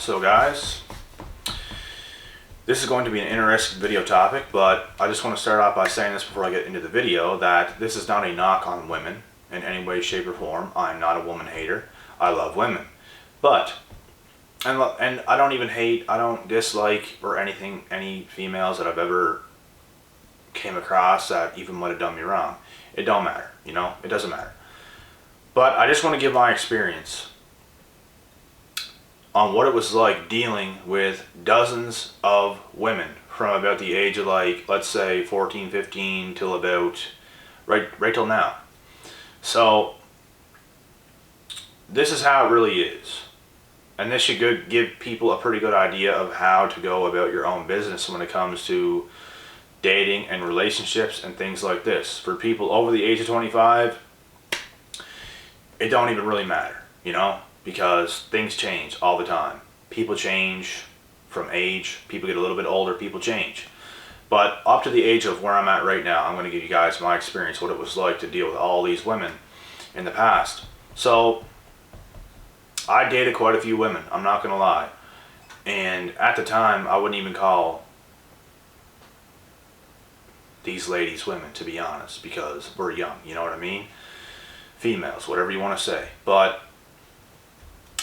So guys, this is going to be an interesting video topic, but I just want to start off by saying this before I get into the video, that this is not a knock on women in any way, shape, or form. I'm not a woman hater. I love women. But, and I don't even hate, I don't dislike or anything, any females that I've ever came across that even might have done me wrong. It don't matter, you know, it doesn't matter. But I just want to give my experience on what it was like dealing with dozens of women from about the age of, like, let's say 14, 15 till about right till now. So this is how it really is, and this should give people a pretty good idea of how to go about your own business when it comes to dating and relationships and things like this. For people over the age of 25, it don't even really matter, you know, because things change all the time. People change from age, people get a little bit older, people change. But up to the age of where I'm at right now, I'm going to give you guys my experience, what it was like to deal with all these women in the past. So I dated quite a few women, I'm not going to lie. And at the time, I wouldn't even call these ladies women, to be honest, because we're young, you know what I mean? Females, whatever you want to say. But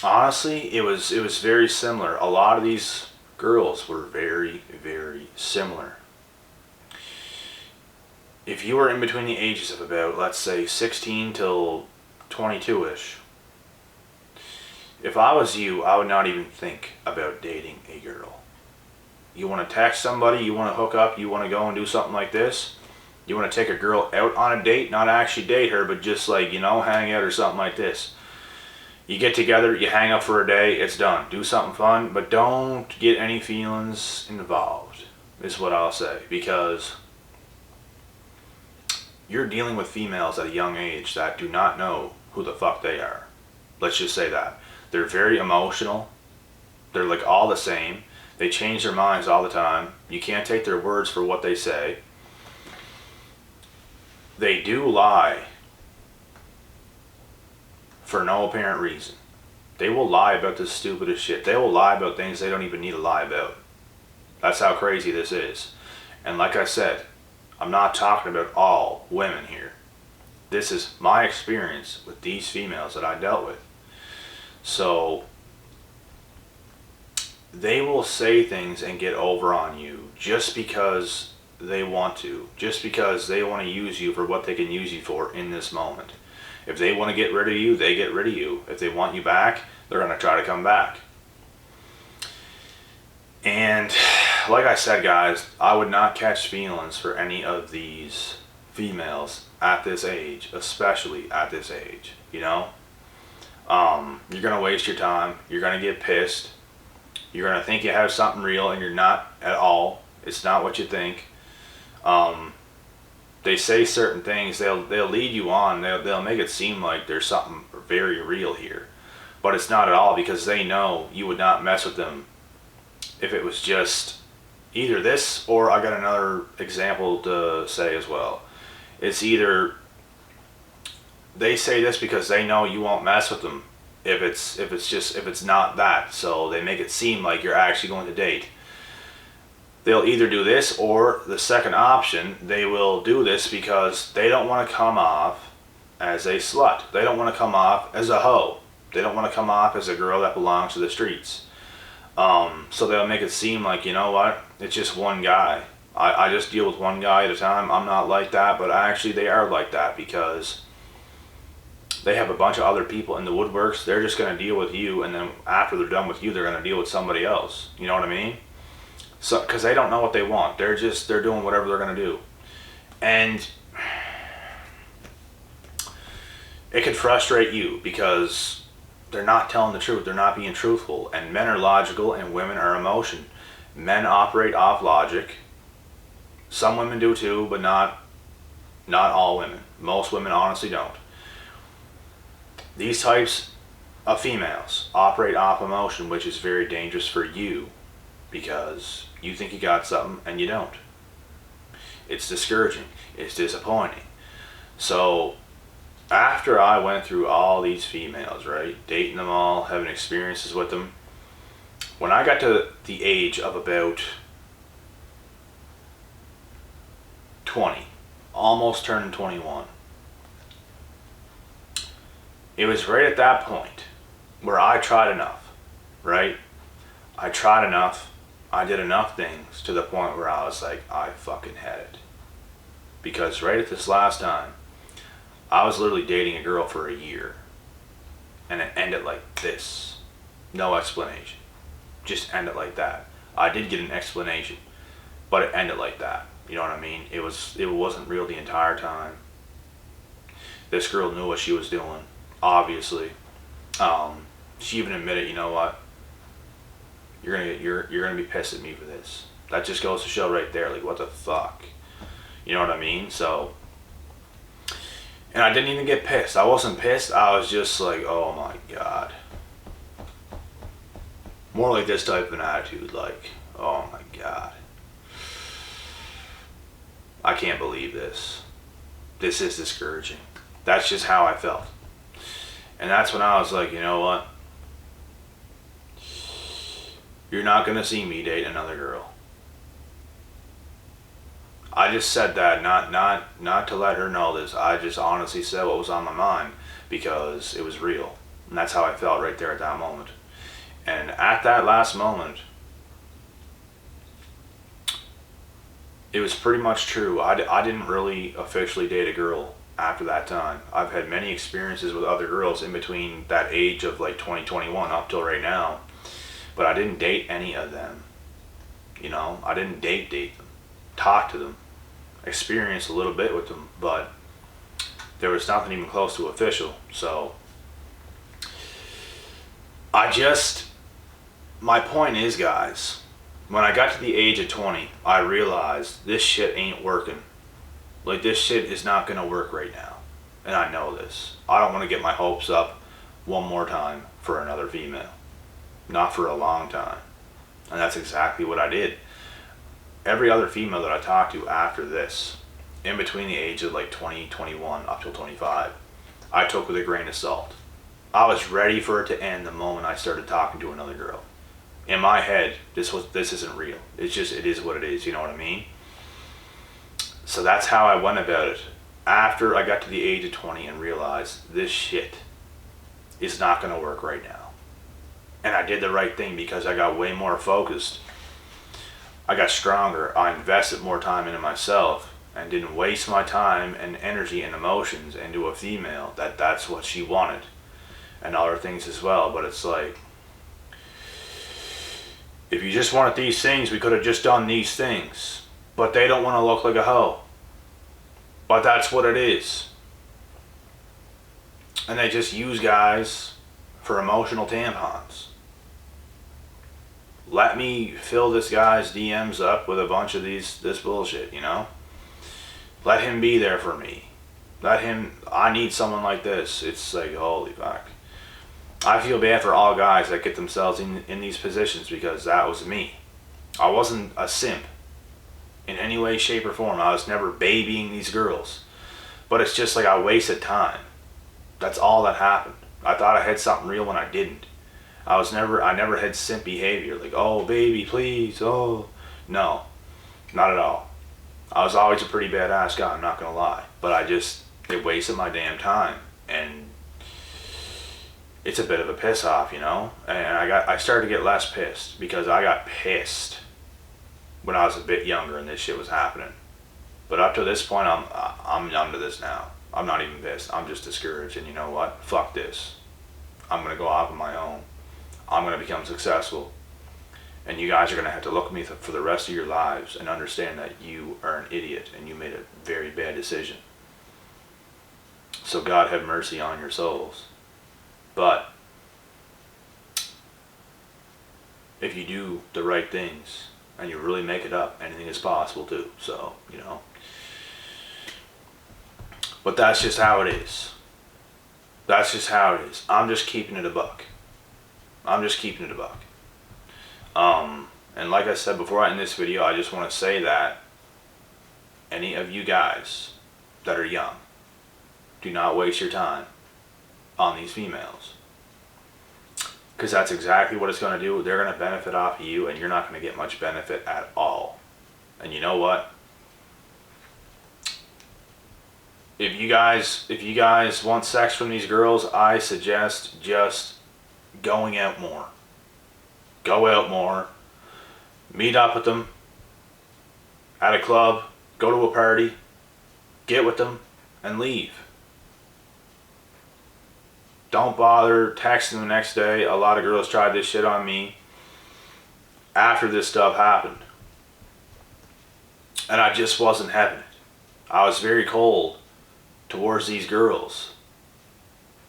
honestly, it was very similar. A lot of these girls were very, very similar. If you were in between the ages of about, let's say, 16 till 22-ish, if I was you, I would not even think about dating a girl. You want to text somebody, you want to hook up, you want to go and do something like this, you want to take a girl out on a date, not actually date her, but just, like, you know, hang out or something like this. You get together, you hang out for a day, it's done. Do something fun, but don't get any feelings involved, is what I'll say, because you're dealing with females at a young age that do not know who the fuck they are. Let's just say that. They're very emotional. They're like all the same. They change their minds all the time. You can't take their words for what they say. They do lie for no apparent reason. They will lie about the stupidest shit. They will lie about things they don't even need to lie about. That's how crazy this is. And like I said, I'm not talking about all women here. This is my experience with these females that I dealt with. So they will say things and get over on you just because they want to. Just because they want to use you for what they can use you for in this moment. If they want to get rid of you, they get rid of you. If they want you back, they're going to try to come back. And like I said, guys, I would not catch feelings for any of these females at this age, especially at this age, you know? You're going to waste your time. You're going to get pissed. You're going to think you have something real, and you're not at all. It's not what you think. They say certain things, they'll lead you on, they'll make it seem like there's something very real here, but it's not at all, because they know you would not mess with them if it was just either this, or I got another example to say as well. It's either they say this because they know you won't mess with them if it's not that, so they make it seem like you're actually going to date. They'll either do this, or the second option, they will do this because they don't want to come off as a slut. They don't want to come off as a hoe. They don't want to come off as a girl that belongs to the streets. So they'll make it seem like, you know what, it's just one guy. I just deal with one guy at a time. I'm not like that, but actually they are like that, because they have a bunch of other people in the woodworks. They're just going to deal with you, and then after they're done with you, they're going to deal with somebody else. You know what I mean? So, because they don't know what they want. They're doing whatever they're going to do. And it could frustrate you because they're not telling the truth. They're not being truthful. And men are logical and women are emotion. Men operate off logic. Some women do too, but not all women. Most women honestly don't. These types of females operate off emotion, which is very dangerous for you, because you think you got something and you don't. It's discouraging. It's disappointing. So after I went through all these females, right, dating them all, having experiences with them, When I got to the age of about 20, almost turning 21, it was right at that point where I tried enough, right? I tried enough. I did enough things to the point where I was like, I fucking had it. Because right at this last time, I was literally dating a girl for a year. And it ended like this. No explanation. Just ended like that. I did get an explanation, but it ended like that. You know what I mean? It wasn't real the entire time. This girl knew what she was doing, obviously. She even admitted, you know what? You're gonna be pissed at me for this. That just goes to show right there, like, what the fuck? You know what I mean? So, and I didn't even get pissed. I wasn't pissed. I was just like, oh my God. More like this type of an attitude, like, oh my God. I can't believe this. This is discouraging. That's just how I felt. And that's when I was like, you know what? You're not going to see me date another girl. I just said that not to let her know this. I just honestly said what was on my mind because it was real. And that's how I felt right there at that moment. And at that last moment, it was pretty much true. I didn't really officially date a girl after that time. I've had many experiences with other girls in between that age of like 2021 up till right now. But I didn't date any of them. You know, I didn't date them, talk to them, experience a little bit with them, but there was nothing even close to official. So my point is, guys, when I got to the age of 20, I realized this shit ain't working. Like, this shit is not gonna work right now. And I know this. I don't want to get my hopes up one more time for another female. Not for a long time. And that's exactly what I did. Every other female that I talked to after this, in between the age of like 20, 21 up till 25, I took with a grain of salt. I was ready for it to end the moment I started talking to another girl. In my head, this isn't real. It is what it is, you know what I mean? So that's how I went about it. After I got to the age of 20 and realized this shit is not gonna work right now. And I did the right thing because I got way more focused. I got stronger. I invested more time into myself and didn't waste my time and energy and emotions into a female that's what she wanted. And other things as well. But it's like, if you just wanted these things, we could have just done these things. But they don't want to look like a hoe. But that's what it is. And they just use guys for emotional tampons. Let me fill this guy's DMs up with a bunch of this bullshit, you know? Let him be there for me. I need someone like this. It's like, holy fuck. I feel bad for all guys that get themselves in these positions because that was me. I wasn't a simp in any way, shape, or form. I was never babying these girls. But it's just like I wasted time. That's all that happened. I thought I had something real when I didn't. I never had simp behavior, like, oh baby, please, oh. No, not at all. I was always a pretty badass guy, I'm not gonna lie. But it wasted my damn time. And it's a bit of a piss off, you know? And I started to get less pissed because I got pissed when I was a bit younger and this shit was happening. But up to this point, I'm numb to this now. I'm not even pissed. I'm just discouraged. And you know what? Fuck this. I'm gonna go off on my own. I'm gonna become successful. And you guys are gonna have to look at me for the rest of your lives and understand that you are an idiot and you made a very bad decision. So God have mercy on your souls. But if you do the right things and you really make it up, anything is possible too. So, you know. But that's just how it is. That's just how it is. I'm just keeping it a buck. And like I said before I end this video, I just want to say that any of you guys that are young, do not waste your time on these females. Because that's exactly what it's going to do. They're going to benefit off of you, and you're not going to get much benefit at all. And you know what? If you guys want sex from these girls, I suggest just going out more. Go out more. Meet up with them at a club. Go to a party. Get with them and leave. Don't bother texting the next day. A lot of girls tried this shit on me after this stuff happened. And I just wasn't having it. I was very cold towards these girls.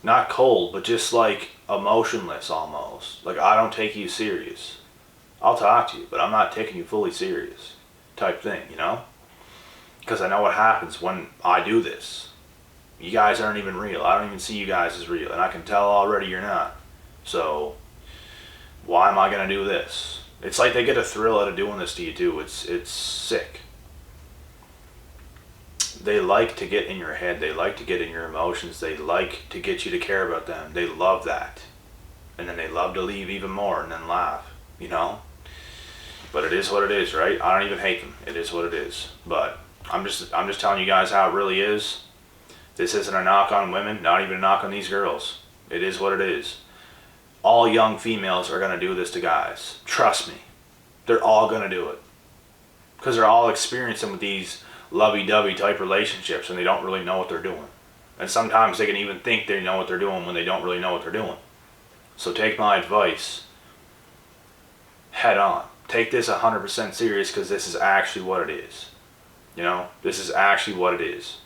Not cold, but just like emotionless almost. Like, I don't take you serious. I'll talk to you, but I'm not taking you fully serious type thing, you know? Because I know what happens when I do this. You guys aren't even real. I don't even see you guys as real. And I can tell already you're not. So, why am I going to do this? It's like they get a thrill out of doing this to you too. It's sick. They like to get in your head. They like to get in your emotions. They like to get you to care about them. They love that. And then they love to leave even more and then laugh, you know? But it is what it is, right? I don't even hate them. It is what it is. But I'm just telling you guys how it really is. This isn't a knock on women, not even a knock on these girls. It is what it is. All young females are going to do this to guys. Trust me. They're all going to do it. Because they're all experiencing with these lovey-dovey type relationships and they don't really know what they're doing. And sometimes they can even think they know what they're doing when they don't really know what they're doing. So take my advice head on. Take this 100% serious because this is actually what it is. You know, this is actually what it is.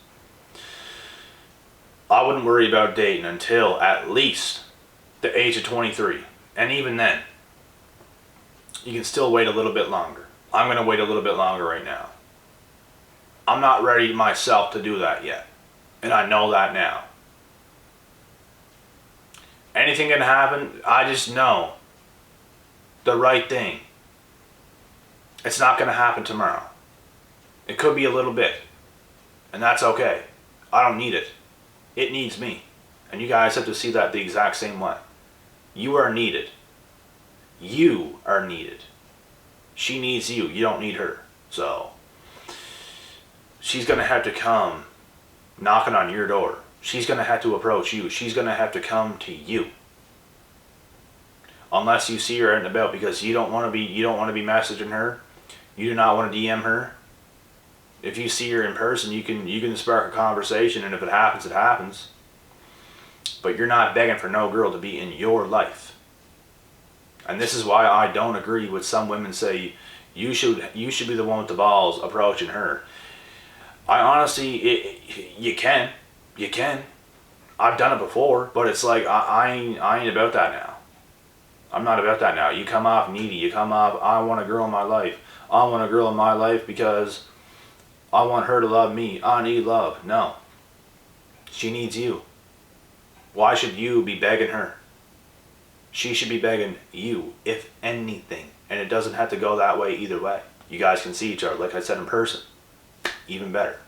I wouldn't worry about dating until at least the age of 23. And even then, you can still wait a little bit longer. I'm going to wait a little bit longer right now. I'm not ready myself to do that yet. And I know that now. Anything can happen. I just know the right thing. It's not going to happen tomorrow. It could be a little bit. And that's okay. I don't need it. It needs me. And you guys have to see that the exact same way. You are needed. You are needed. She needs you. You don't need her. So, she's going to have to come knocking on your door. She's going to have to approach you. She's going to have to come to you. Unless you see her out and about because you don't want to be messaging her. You do not want to DM her. If you see her in person, you can spark a conversation, and if it happens, it happens. But you're not begging for no girl to be in your life. And this is why I don't agree with some women say you should be the one with the balls approaching her. I honestly, you can. I've done it before, but it's like I ain't about that now. I'm not about that now. You come off needy. You come off, I want a girl in my life. I want a girl in my life because I want her to love me. I need love. No. She needs you. Why should you be begging her? She should be begging you, if anything. And it doesn't have to go that way either way. You guys can see each other, like I said, in person. Even better.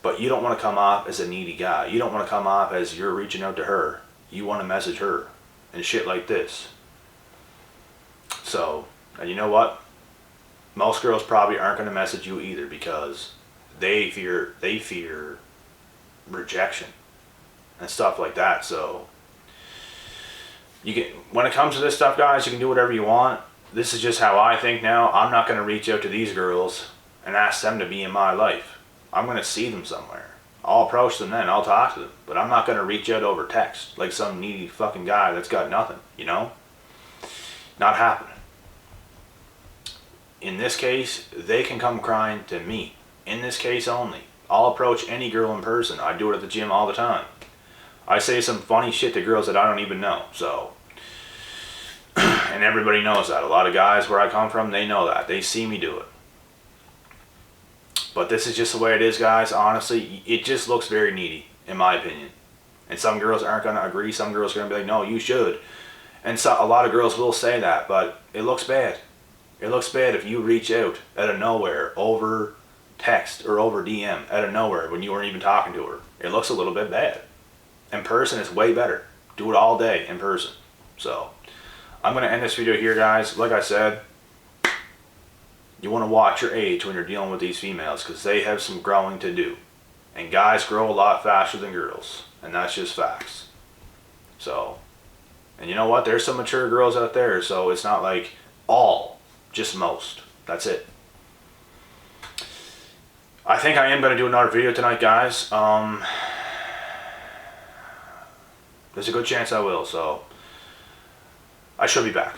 But you don't want to come off as a needy guy. You don't want to come off as you're reaching out to her. You want to message her. And shit like this. So, and you know what? Most girls probably aren't going to message you either because they fear rejection and stuff like that. So when it comes to this stuff, guys, you can do whatever you want. This is just how I think now. I'm not going to reach out to these girls and ask them to be in my life. I'm going to see them somewhere. I'll approach them then. I'll talk to them. But I'm not going to reach out over text like some needy fucking guy that's got nothing, you know? Not happening. In this case, they can come crying to me. In this case only. I'll approach any girl in person. I do it at the gym all the time. I say some funny shit to girls that I don't even know. So, and everybody knows that. A lot of guys where I come from, they know that. They see me do it. But this is just the way it is, guys. Honestly, it just looks very needy, in my opinion. And some girls aren't going to agree. Some girls are going to be like, no, you should. And so a lot of girls will say that, but it looks bad. It looks bad if you reach out out of nowhere over text or over DM out of nowhere when you weren't even talking to her. It looks a little bit bad. In person is way better. Do it all day in person. So I'm going to end this video here, guys. Like I said, you want to watch your age when you're dealing with these females because they have some growing to do. And guys grow a lot faster than girls. And that's just facts. So, and you know what? There's some mature girls out there, so it's not like all, just most. That's it. I think I am going to do another video tonight, guys. There's a good chance I will, so I should be back.